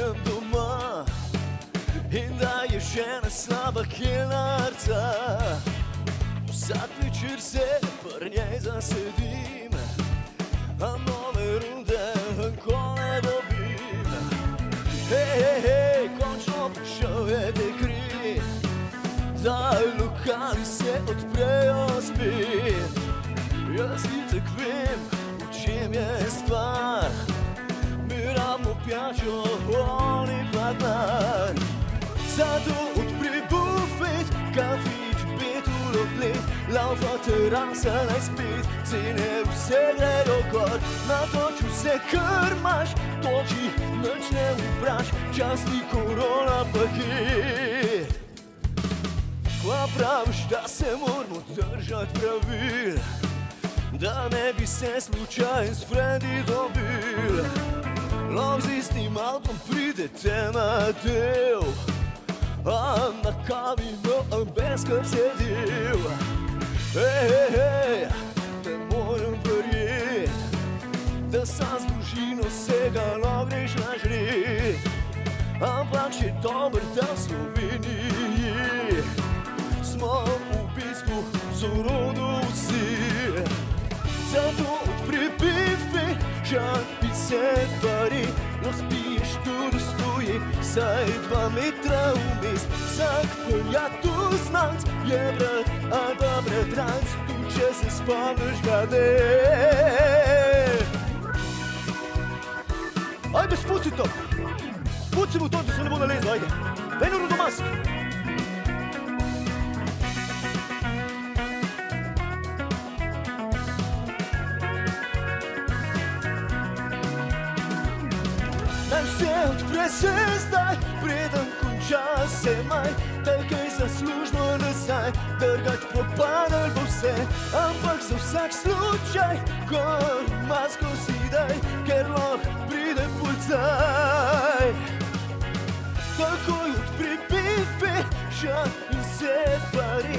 pridem doma in da je še ena slaba kelnarca. Vsak večer se pri njej zasedim, a nove runde nikoli ne dobim. Hej, končno prišel je dekret, da lokali se odprejo spet. Jaz itak vem, v čem je stvar, mi rabimo pijačo, oni pa denar. Zato odpri bufet, kafič, 5 ur odlet, laufa terasa naj spet, cene vse grejo gor. Natoči vse, kar imaš, toči, nič ne vpraš, časni korona paket. Kva praviš, da se moramo držati pravil, da ne bi se slučajno s frendi dobil. Lahko z istim avtom pridete na del, a na kavi brez skrb sedel. Hej, ne morem verjet, da sam z družino vsega lahko greš na žred. Ampak še dober, da v Sloveniji smo v bistvu zorodu vsi. Zato odpri bife, žal bi se pari, lahko spiješ tudi stoji, saj 2 metra vmes. Vsak prijatelj znanc je brat, a da bratranc, tu če se spomniš ga ne. Ajde, spuci to! Spuci mu to, da se ne bo nalezlo, ajde! Daj na rodomask! Naj vse odpre se zdaj, preden konča se maj, daj kaj zaslužno nazaj, drgač propadel bo vse, ampak za vsak slučaj, gor masko si daj, ker lahko pride policaj. Takoj odpri bife, žal in se pari,